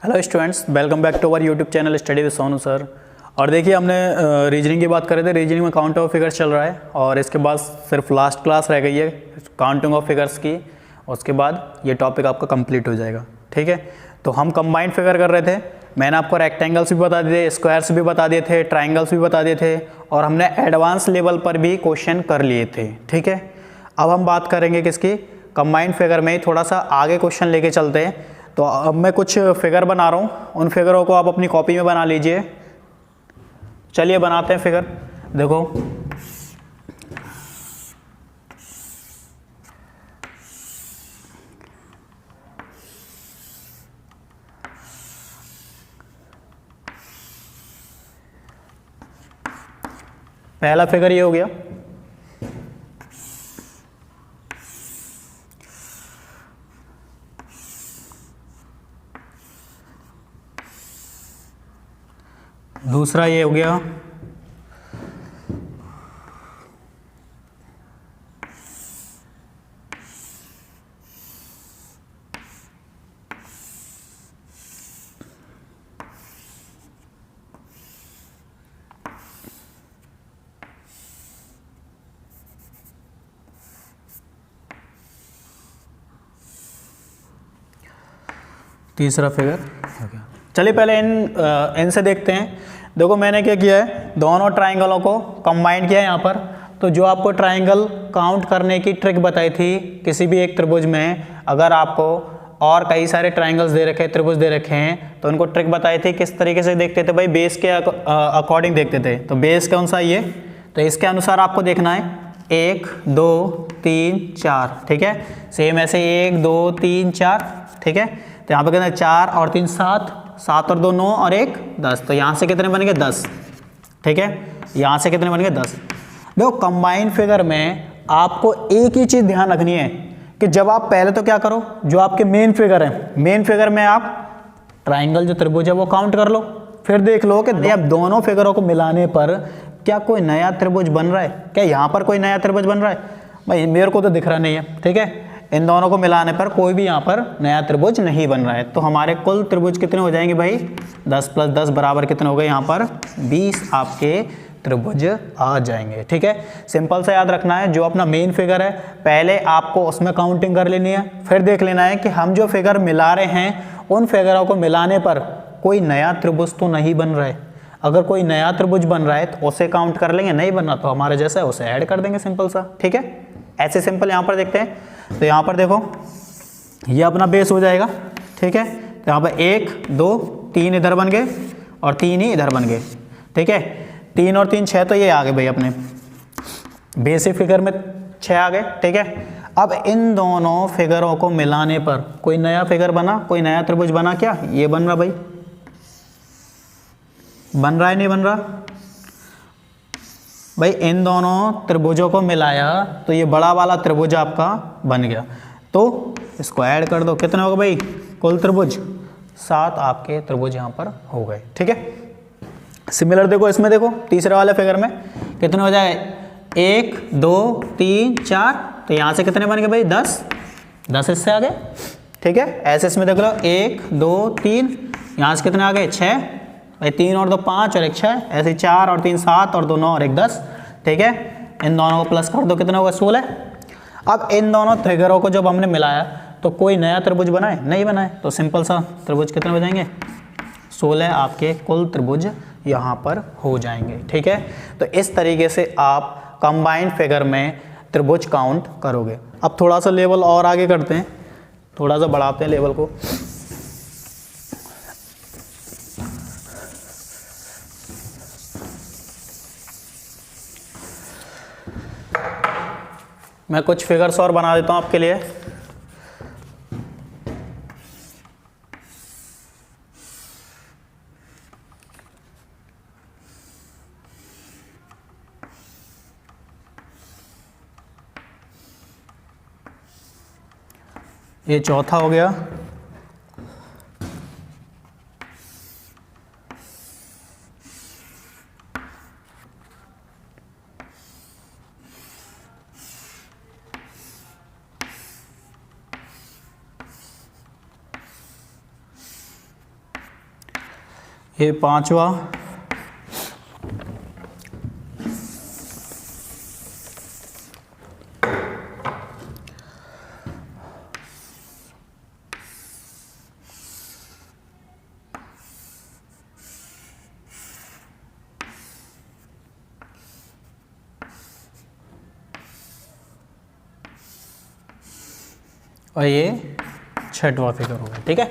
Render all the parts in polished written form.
Hello students, welcome back to our YouTube channel study with Sonu sir. और देखिए, हमने reasoning की बात कर रहे थे। रीजनिंग में काउंट ऑफ फिगर्स चल रहा है और इसके बाद सिर्फ लास्ट क्लास रह गई है काउंटिंग ऑफ फिगर्स की। उसके बाद ये टॉपिक आपका कंप्लीट हो जाएगा। ठीक है, तो हम कंबाइंड फिगर कर रहे थे। मैंने आपको रेक्टेंगल्स भी बता दिए, स्क्वायर्स भी बता दिए थे, ट्राइंगल्स भी बता दिए थे और हमने एडवांस लेवल पर भी क्वेश्चन कर लिए थे। ठीक है, अब हम बात करेंगे किसकी, कंबाइंड फिगर में ही थोड़ा सा आगे क्वेश्चन लेके चलते हैं। तो अब मैं कुछ फिगर बना रहा हूँ, उन फिगरों को आप अपनी कॉपी में बना लीजिए। चलिए बनाते हैं फिगर। देखो, पहला फिगर ये हो गया। दूसरा ये हो गया। तीसरा फिगर हो गया। चलिए पहले इनसे देखते हैं। देखो, मैंने क्या किया है, दोनों ट्राइंगलों को कंबाइन किया है यहाँ पर। तो जो आपको ट्राइंगल काउंट करने की ट्रिक बताई थी, किसी भी एक त्रिभुज में अगर आपको और कई सारे ट्राइंगल्स दे रखे, त्रिभुज दे रखे हैं, तो उनको ट्रिक बताई थी। किस तरीके से देखते थे भाई, बेस के अकॉर्डिंग देखते थे। तो बेस कौन सा, ये, तो इसके अनुसार आपको देखना है 1 2 3 4। ठीक है, सेम ऐसे 1 2 3 4। ठीक है, तो यहाँ पे कितने, 4 और 3 7, 7 और 2 9 और 1 10। तो यहाँ से कितने बन गए, 10। ठीक है, यहाँ से कितने बन गए, 10। देखो, कंबाइंड फिगर में आपको एक ही चीज़ ध्यान रखनी है कि जब आप पहले तो क्या करो, जो आपके मेन फिगर है, मेन फिगर में आप ट्राइंगल जो त्रिभुज है वो काउंट कर लो। फिर देख लो कि अब दोनों फिगरों को मिलाने पर क्या कोई नया त्रिभुज बन रहा है, क्या यहाँ पर कोई नया त्रिभुज बन रहा है। भाई मेरे को तो दिख रहा नहीं है। ठीक है, इन दोनों को मिलाने पर कोई भी यहाँ पर नया त्रिभुज नहीं बन रहा है। तो हमारे कुल त्रिभुज कितने हो जाएंगे भाई, 10 + 10 बराबर कितने हो गए, यहाँ पर 20 आपके त्रिभुज आ जाएंगे। ठीक है, सिंपल सा याद रखना है, जो अपना मेन फिगर है पहले आपको उसमें काउंटिंग कर लेनी है। फिर देख लेना है कि हम जो फिगर मिला रहे हैं उन फिगरों को मिलाने पर कोई नया त्रिभुज तो नहीं बन रहा है। अगर कोई नया त्रिभुज बन रहा है तो उसे काउंट कर लेंगे, नहीं बना तो हमारे जैसा है उसे ऐड कर देंगे, सिंपल सा। ठीक है, ऐसे सिंपल यहाँ पर देखते हैं। तो यहाँ पर देखो, ये अपना बेस हो जाएगा। ठीक है, तो यहाँ पर 1 2 3 इधर बन गए और 3 ही इधर बन गए। ठीक है, 3 और 3 6, तो ये आ गए भाई अपने बेसिक फिगर में 6 आ गए। ठीक है, अब इन दोनों फिगरों को मिलाने पर कोई नया फिगर बना, कोई नया त्रिभुज बना क्या, ये बन रहा भाई, बन रहा है नहीं बन रहा भाई। इन दोनों त्रिभुजों को मिलाया तो ये बड़ा वाला त्रिभुज आपका बन गया। तो इसको ऐड कर दो, कितने हो गए भाई, कुल त्रिभुज 7 आपके त्रिभुज यहाँ पर हो गए। ठीक है, सिमिलर देखो इसमें, देखो तीसरे वाले फिगर में कितने हो जाए, 1 2 3 4। तो यहाँ से कितने बन गए भाई, 10 10 इससे आ गए। ठीक है, ऐसे इसमें देख लो 1 2 3, यहाँ से कितने आ गए, 6 भाई, 3 और 2 5 और 1 6, ऐसे 4 और 3 7 और 2 9 और 1 10। ठीक है, इन दोनों को प्लस कर दो, कितना होगा, 16। अब इन दोनों फिगरों को जब हमने मिलाया तो कोई नया त्रिभुज बनाए, नहीं बनाए, तो सिंपल सा त्रिभुज कितने हो जाएंगे, 16 आपके कुल त्रिभुज यहाँ पर हो जाएंगे। ठीक है, तो इस तरीके से आप कंबाइंड फिगर में त्रिभुज काउंट करोगे। अब थोड़ा सा लेवल और आगे करते हैं, थोड़ा सा बढ़ाते हैं लेवल को। मैं कुछ फिगर्स और बना देता हूँ आपके लिए। ये चौथा हो गया। ये पांचवा, और ये छठवां फिगर होगा। ठीक है,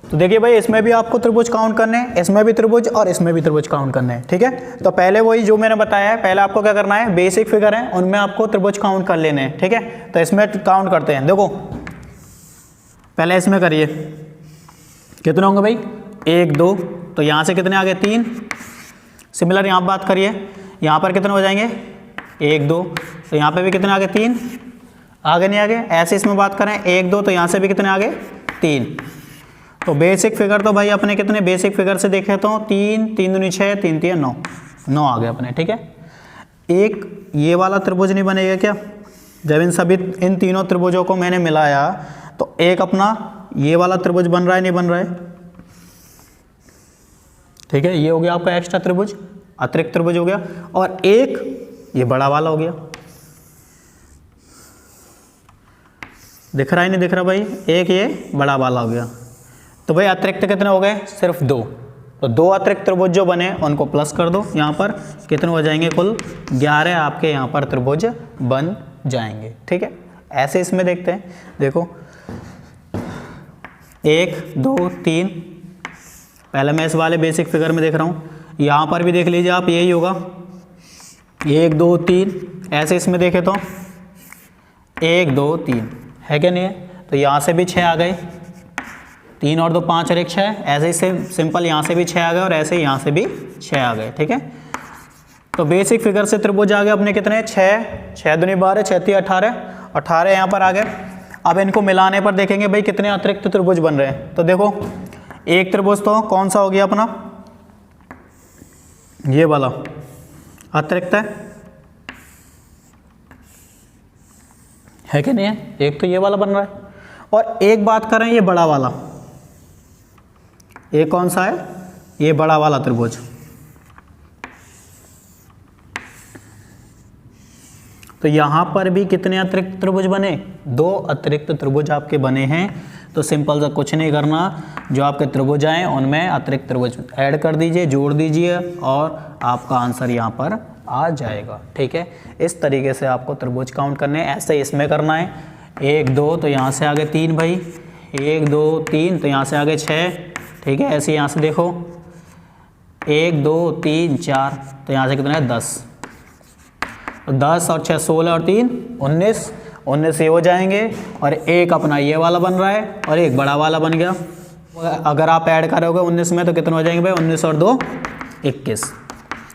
तो देखिए भाई इसमें भी आपको त्रिभुज काउंट करने हैं, इसमें भी त्रिभुज और इसमें भी त्रिभुज काउंट करने हैं। ठीक है, तो पहले वही जो मैंने बताया है, पहले आपको क्या करना है, बेसिक फिगर है उनमें आपको त्रिभुज काउंट कर लेने हैं। ठीक है, तो इसमें काउंट करते हैं। देखो पहले इसमें करिए, कितने होंगे भाई, 1 2, तो यहाँ से कितने आ गए, 3। सिमिलर यहाँ बात करिए, यहाँ पर कितने हो जाएंगे, 1 2, तो यहाँ पे भी कितने आ गए, 3। आगे नहीं आगे, ऐसे इसमें बात करें 1 2, तो यहाँ से भी कितने आ गए, 3। तो बेसिक फिगर तो भाई अपने कितने, बेसिक फिगर से देखें तो 3 3 दूनी 6, 3 3 9, 9 आ गए अपने। ठीक है, एक ये वाला त्रिभुज नहीं बनेगा क्या, जब इन तीनों त्रिभुजों को मैंने मिलाया तो एक अपना ये वाला त्रिभुज बन रहा है, नहीं बन रहा है। ठीक है, ये हो गया आपका एक्स्ट्रा त्रिभुज, अतिरिक्त त्रिभुज हो गया, और एक ये बड़ा वाला हो गया। दिख रहा है नहीं दिख रहा भाई, एक ये बड़ा वाला हो गया। तो भाई अतिरिक्त कितने हो गए, सिर्फ 2। तो 2 अतिरिक्त त्रिभुज जो बने उनको प्लस कर दो, यहाँ पर कितने हो जाएंगे, कुल 11 आपके यहाँ पर त्रिभुज बन जाएंगे। ठीक है, ऐसे इसमें देखते हैं, देखो 1 2 3, पहले मैं इस वाले बेसिक फिगर में देख रहा हूँ, यहाँ पर भी देख लीजिए आप, यही होगा 1 2 3, ऐसे इसमें देखे तो 1 2 3 है क्या नहीं है, तो यहाँ से भी 6 आ गए, 3 और 2 5 और 1 6, ऐसे ही से सिंपल यहाँ से भी 6 आ गए और ऐसे यहाँ से भी 6 आ गए। ठीक है, तो बेसिक फिगर से त्रिभुज आ गए अपने कितने, 6 6 दूनी 12, 6 3 18, 18 यहाँ पर आ गए। अब इनको मिलाने पर देखेंगे भाई कितने अतिरिक्त त्रिभुज बन रहे हैं। तो देखो एक त्रिभुज तो कौन सा हो गया अपना, ये वाला अतिरिक्त है कि नहीं है, एक तो ये वाला बन रहा है, और एक बात करें ये बड़ा वाला, ये कौन सा है, ये बड़ा वाला त्रिभुज। तो यहाँ पर भी कितने अतिरिक्त त्रिभुज बने, 2 अतिरिक्त त्रिभुज आपके बने हैं। तो सिंपल सा कुछ नहीं करना, जो आपके त्रिभुज आए उनमें अतिरिक्त त्रिभुज ऐड कर दीजिए, जोड़ दीजिए, और आपका आंसर यहाँ पर आ जाएगा। ठीक है, इस तरीके से आपको त्रिभुज काउंट करने हैं। ऐसे इसमें करना है, 1 2, तो यहाँ से आ गए 3 भाई, 1 2 3, तो यहाँ से आ गए 6। ठीक है, ऐसे यहाँ से देखो 1 2 3 4, तो यहाँ से कितना है, 10। 10 और 6 16 और 3 19, 19 ये हो जाएंगे, और एक अपना ये वाला बन रहा है और एक बड़ा वाला बन गया। अगर आप ऐड करोगे 19 में तो कितने हो जाएंगे भाई, 19 और 2 21।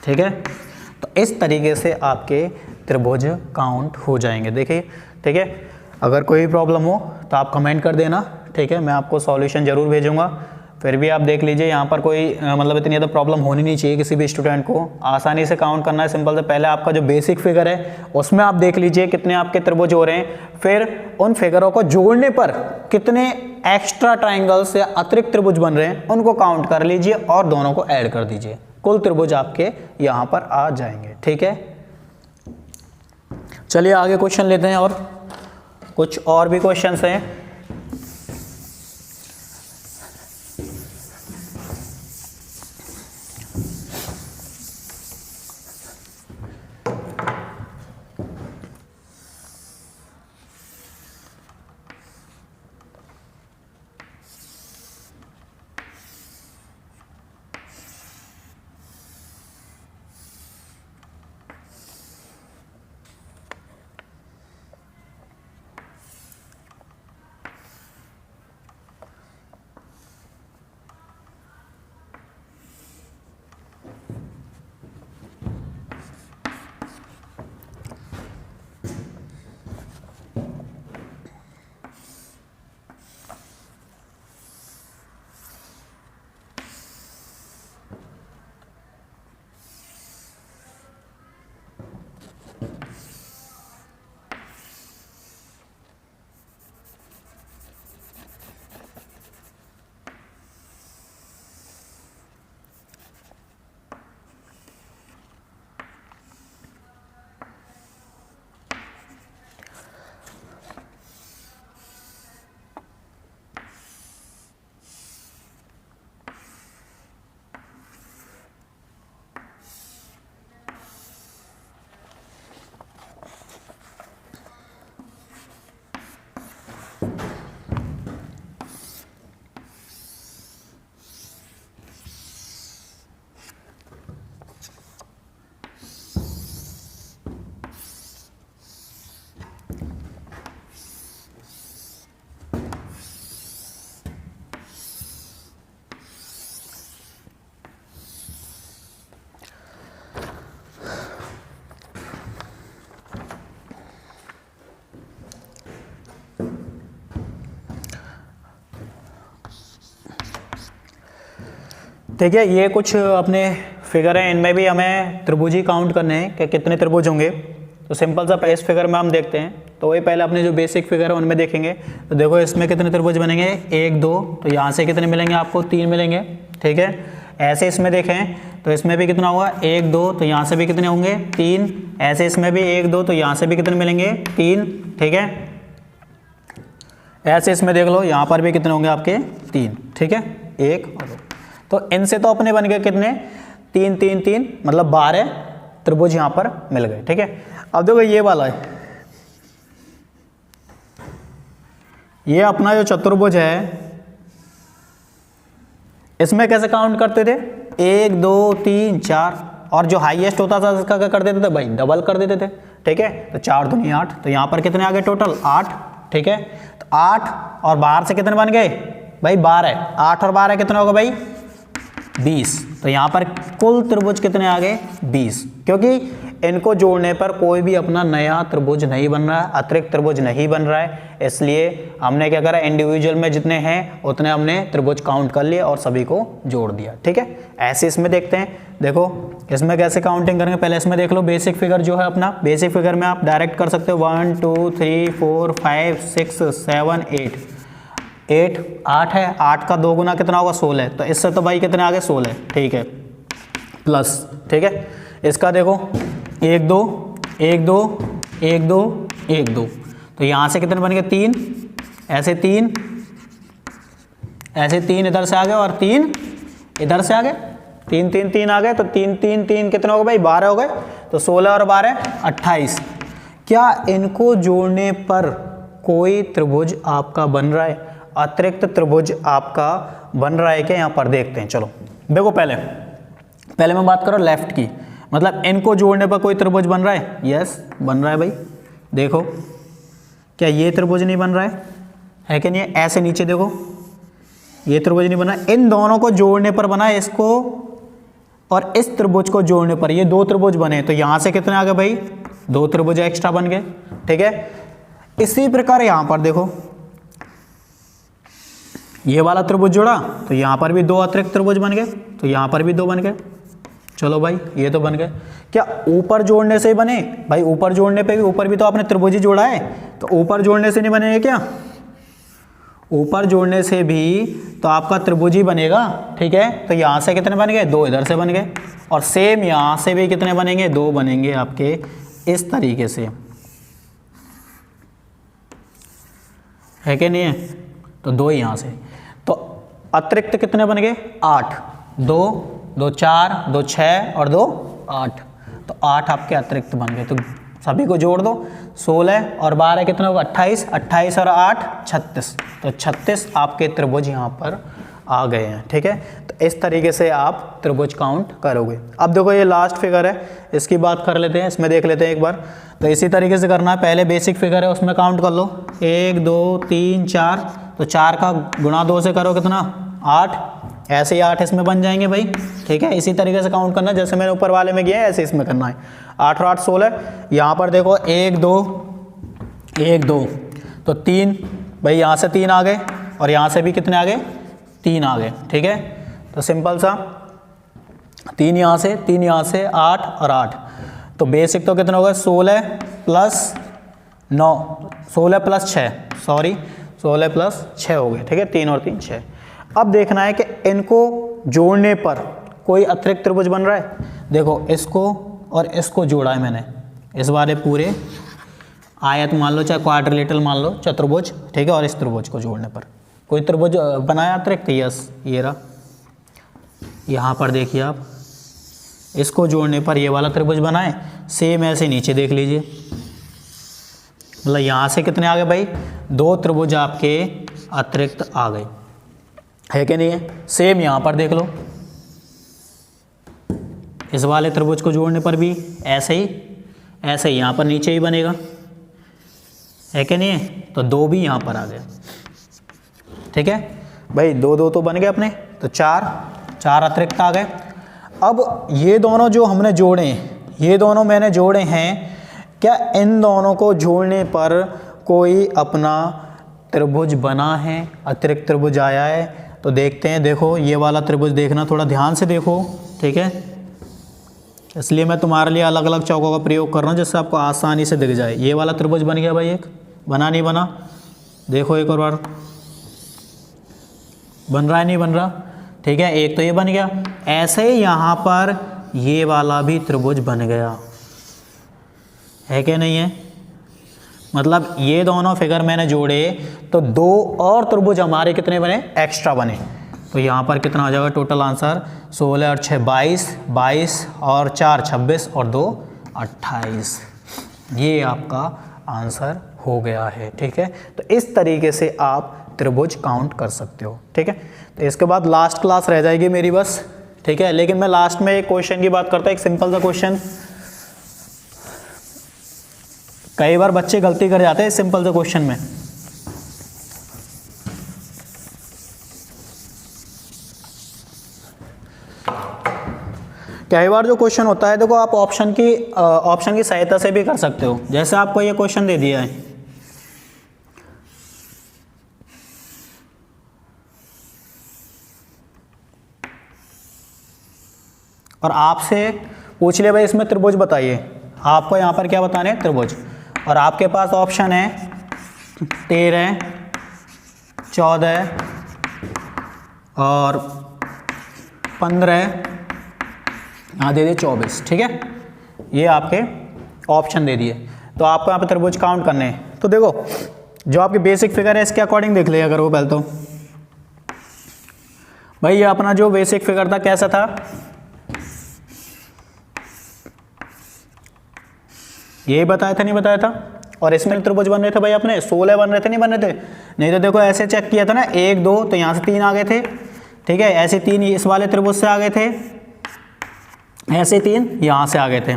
ठीक है, तो इस तरीके से आपके त्रिभुज काउंट हो जाएंगे। देखिए, ठीक है, अगर कोई प्रॉब्लम हो तो आप कमेंट कर देना। ठीक है, मैं आपको सॉल्यूशन ज़रूर भेजूंगा। फिर भी आप देख लीजिए, यहाँ पर कोई मतलब इतनी ज़्यादा प्रॉब्लम होनी नहीं चाहिए किसी भी स्टूडेंट को, आसानी से काउंट करना है। सिंपल से पहले आपका जो बेसिक फिगर है उसमें आप देख लीजिए कितने आपके त्रिभुज हो रहे हैं, फिर उन फिगरों को जोड़ने पर कितने एक्स्ट्रा ट्राइंगल्स या अतिरिक्त त्रिभुज बन रहे हैं उनको काउंट कर लीजिए और दोनों को ऐड कर दीजिए, कुल त्रिभुज आपके यहाँ पर आ जाएंगे। ठीक है, चलिए आगे क्वेश्चन लेते हैं, और कुछ और भी क्वेश्चंस हैं। ठीक है, ये कुछ अपने फिगर हैं, इनमें भी हमें त्रिभुज ही काउंट करने हैं कि कितने त्रिभुज होंगे। तो सिंपल सा इस फिगर में हम देखते हैं, तो वही पहले अपने जो बेसिक फिगर है उनमें देखेंगे। तो देखो इसमें कितने त्रिभुज बनेंगे, 1 2, तो यहाँ से कितने मिलेंगे आपको, 3 मिलेंगे। ठीक है, ऐसे इसमें देखें तो इसमें भी कितना होगा, 1 2, तो यहाँ से भी कितने होंगे, 3। ऐसे इसमें भी 1 2, तो यहाँ से भी कितने मिलेंगे, 3। ठीक है, ऐसे इसमें देख लो, यहाँ पर भी कितने होंगे आपके, 3। ठीक है, 1 और 2, तो इनसे तो अपने बन गए कितने, 3 3 3, मतलब 12 त्रिभुज यहाँ पर मिल गए। ठीक है, अब देखो ये वाला है, ये अपना जो चतुर्भुज है, इसमें कैसे काउंट करते थे, 1 2 3 4, और जो हाईएस्ट होता था इसका क्या कर देते थे भाई, डबल कर देते थे। ठीक है, तो 4 दूनी 8, तो यहाँ पर कितने आ गए टोटल, 8। ठीक है, तो 8 और 12 से कितने बन गए भाई, 12। 8 और 12 कितने होगा भाई, 20। तो यहाँ पर कुल त्रिभुज कितने आ गए, 20, क्योंकि इनको जोड़ने पर कोई भी अपना नया त्रिभुज नहीं बन रहा है, अतिरिक्त त्रिभुज नहीं बन रहा है, इसलिए हमने क्या करा, इंडिविजुअल में जितने हैं उतने हमने त्रिभुज काउंट कर लिए और सभी को जोड़ दिया। ठीक है, ऐसे इसमें देखते हैं, देखो इसमें कैसे काउंटिंग करेंगे, पहले इसमें देख लो बेसिक फिगर जो है अपना, बेसिक फिगर में आप डायरेक्ट कर सकते हो 1 2 3 4 5 6 7 8, 8 है, 8 का 2 गुना कितना होगा, 16। तो इससे तो भाई कितने आ गए, 16। ठीक है, प्लस, ठीक है, इसका देखो 1 2 1 2 1 2 1 2, तो यहाँ से कितने बन गए, 3। ऐसे 3, ऐसे 3 इधर से आ गए और 3 इधर से आ गए, 3 3 3 आ गए, तो 3 3 3 कितने हो गए भाई, 12 हो गए। तो 16 और 12 28। क्या इनको जोड़ने पर कोई त्रिभुज आपका बन रहा है, अतिरिक्त त्रिभुज आपका बन रहा है क्या, यहाँ पर देखते हैं। चलो देखो पहले मैं बात करूँ लेफ्ट की, मतलब इनको जोड़ने पर कोई त्रिभुज बन रहा है, यस बन रहा है भाई। देखो क्या ये त्रिभुज नहीं बन रहा है कि नहीं, ऐसे नीचे देखो ये त्रिभुज नहीं बना, इन दोनों को जोड़ने पर बना है, इसको और इस त्रिभुज को जोड़ने पर ये 2 त्रिभुज बने। तो यहाँ से कितने आ गए भाई, 2 त्रिभुज एक्स्ट्रा बन गए। ठीक है, इसी प्रकार यहाँ पर देखो ये वाला त्रिभुज जुड़ा, तो यहाँ पर भी 2 अतिरिक्त त्रिभुज बन गए, तो यहाँ पर भी 2 बन गए। चलो भाई ये तो बन गए। क्या ऊपर जोड़ने से ही बने भाई, ऊपर जोड़ने पे भी, ऊपर भी तो आपने त्रिभुज ही जोड़ा है, तो ऊपर जोड़ने से नहीं बनेगा क्या, ऊपर जोड़ने से भी तो आपका त्रिभुज ही बनेगा। ठीक है, तो यहाँ से कितने बन गए, 2 इधर से बन गए, और सेम यहाँ से भी कितने बनेंगे, 2 बनेंगे आपके इस तरीके से, है कि नहीं है, तो 2 यहाँ से, तो अतिरिक्त कितने बन गए, 8, 2 2 4 2 6 और 2 8, तो 8 आपके अतिरिक्त बन गए। तो सभी को जोड़ दो, 16 और 12 कितना होगा, 28, 28 और 8 36, तो 36 आपके त्रिभुज यहाँ पर आ गए हैं। ठीक है, तो इस तरीके से आप त्रिभुज काउंट करोगे। अब देखो ये लास्ट फिगर है, इसकी बात कर लेते हैं, इसमें देख लेते हैं एक बार। तो इसी तरीके से करना है, पहले बेसिक फिगर है उसमें काउंट कर लो, 1 2 3 4, तो 4 का गुणा 2 से करो कितना, 8, ऐसे ही 8 इसमें बन जाएंगे भाई। ठीक है, इसी तरीके से काउंट करना, जैसे मैंने ऊपर वाले में किया है ऐसे इसमें करना है। 8 और 8 16, यहाँ पर देखो 1 2 1 2, तो 3 भाई, यहाँ से 3 आ गए और यहाँ से भी कितने आ गए, 3 आ गए। ठीक है, तो सिंपल सा 3 यहाँ से 3 यहाँ से, 8 और 8, तो बेसिक तो कितना होगा, 16 प्लस 9, 16 प्लस 6, सॉरी 16 प्लस 6 हो गए। ठीक है, 3 और 3 6। अब देखना है कि इनको जोड़ने पर कोई अतिरिक्त त्रिभुज बन रहा है। देखो इसको और इसको जोड़ा है मैंने, इस वाले पूरे आयत मान लो, चाहे क्वाड्रिलेटरल मान लो, चतुर्भुज। ठीक है, और इस त्रिभुज को जोड़ने पर कोई त्रिभुज बनाया अतिरिक्त, यस ये रहा। यहाँ पर देखिए आप, इसको जोड़ने पर ये वाला त्रिभुज बनाए, सेम ऐसे नीचे देख लीजिए, मतलब यहाँ से कितने आ गए भाई, 2 त्रिभुज आपके अतिरिक्त आ गए, है कि नहीं है। सेम यहाँ पर देख लो, इस वाले त्रिभुज को जोड़ने पर भी ऐसे ही यहाँ पर नीचे ही बनेगा, है कि नहीं है, तो 2 भी यहाँ पर आ गए। ठीक है भाई, 2 2 तो बन गए अपने, तो 4 अतिरिक्त आ गए। अब ये दोनों जो हमने जोड़े, ये दोनों मैंने जोड़े हैं, क्या इन दोनों को जोड़ने पर कोई अपना त्रिभुज बना है, अतिरिक्त त्रिभुज आया है, तो देखते हैं, देखो ये वाला त्रिभुज देखना, थोड़ा ध्यान से देखो, ठीक है। इसलिए मैं तुम्हारे लिए अलग अलग चौकों का प्रयोग कर रहा हूँ जिससे आपको आसानी से दिख जाए। ये वाला त्रिभुज बन गया भाई, एक बना नहीं बना, देखो एक और बार, बन रहा है नहीं बन रहा, ठीक है। एक तो ये बन गया, ऐसे ही यहाँ पर ये वाला भी त्रिभुज बन गया, है कि नहीं है। मतलब ये दोनों फिगर मैंने जोड़े तो दो और त्रिभुज हमारे कितने बने, एक्स्ट्रा बने। तो यहाँ पर कितना आ जाएगा टोटल आंसर, 16 और 6 22, 22 और 4 26 और 2 28। ये आपका आंसर हो गया है, ठीक है। तो इस तरीके से आप त्रिभुज काउंट कर सकते हो, ठीक है। तो इसके बाद लास्ट क्लास रह जाएगी मेरी बस, ठीक है। लेकिन मैं लास्ट में एक क्वेश्चन की बात करता हूँ, एक सिंपल सा क्वेश्चन। कई बार बच्चे गलती कर जाते हैं इस सिंपल से क्वेश्चन में। कई बार जो क्वेश्चन होता है, देखो आप ऑप्शन की सहायता से भी कर सकते हो। जैसे आपको ये क्वेश्चन दे दिया है, और आपसे पूछ लिया भाई इसमें त्रिभुज बताइए, आपको यहाँ पर क्या बताने हैं, त्रिभुज। और आपके पास ऑप्शन है 13, 14 और 15, यहाँ दे दिए 24, ठीक है। ये आपके ऑप्शन दे दिए, तो आपको यहाँ पे त्रिभुज काउंट करने हैं। तो देखो जो आपकी बेसिक फिगर है इसके अकॉर्डिंग देख लिया करो पहले तो। भाई ये अपना जो बेसिक फिगर था कैसा था, यही बताया था नहीं बताया था। और इसमें त्रिभुज बन रहे थे भाई अपने 16 बन रहे थे नहीं बन रहे थे, नहीं तो देखो ऐसे चेक किया था ना, 1 2 तो यहाँ से 3 आ गए थे, ठीक है। ऐसे 3 इस वाले त्रिभुज से आ गए थे, ऐसे 3 यहाँ से आ गए थे।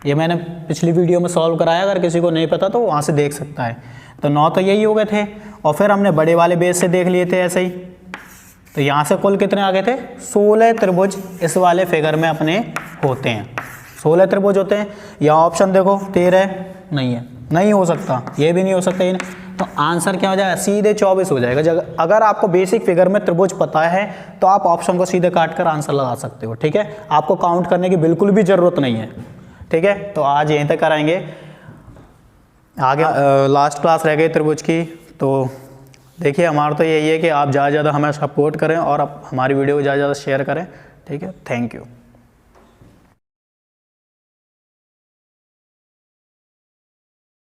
ये मैंने पिछली वीडियो में सॉल्व कराया, अगर किसी को नहीं पता तो वहाँ से देख सकता है। तो 9 तो यही हो गए थे, और फिर हमने बड़े वाले बेस से देख लिए थे ऐसे ही। तो यहाँ से कुल कितने आ गए थे, 16 त्रिभुज इस वाले फिगर में अपने होते हैं, 16 त्रिभुज होते हैं। यहाँ ऑप्शन देखो 13 नहीं है, नहीं हो सकता, ये भी नहीं हो सकता, ये नहीं। तो आंसर क्या हो जाएगा, सीधे 24 हो जाएगा। अगर आपको बेसिक फिगर में त्रिभुज पता है तो आप ऑप्शन को सीधे काट कर आंसर लगा सकते हो, ठीक है। आपको काउंट करने की बिल्कुल भी ज़रूरत नहीं है, ठीक है। तो आज यहीं तक कराएंगे, आगे लास्ट क्लास रह गई त्रिभुज की। तो देखिए हमारा तो यही है कि आप ज़्यादा से ज़्यादा हमें सपोर्ट करें और आप हमारी वीडियो को ज़्यादा से ज़्यादा शेयर करें, ठीक है। Thank you.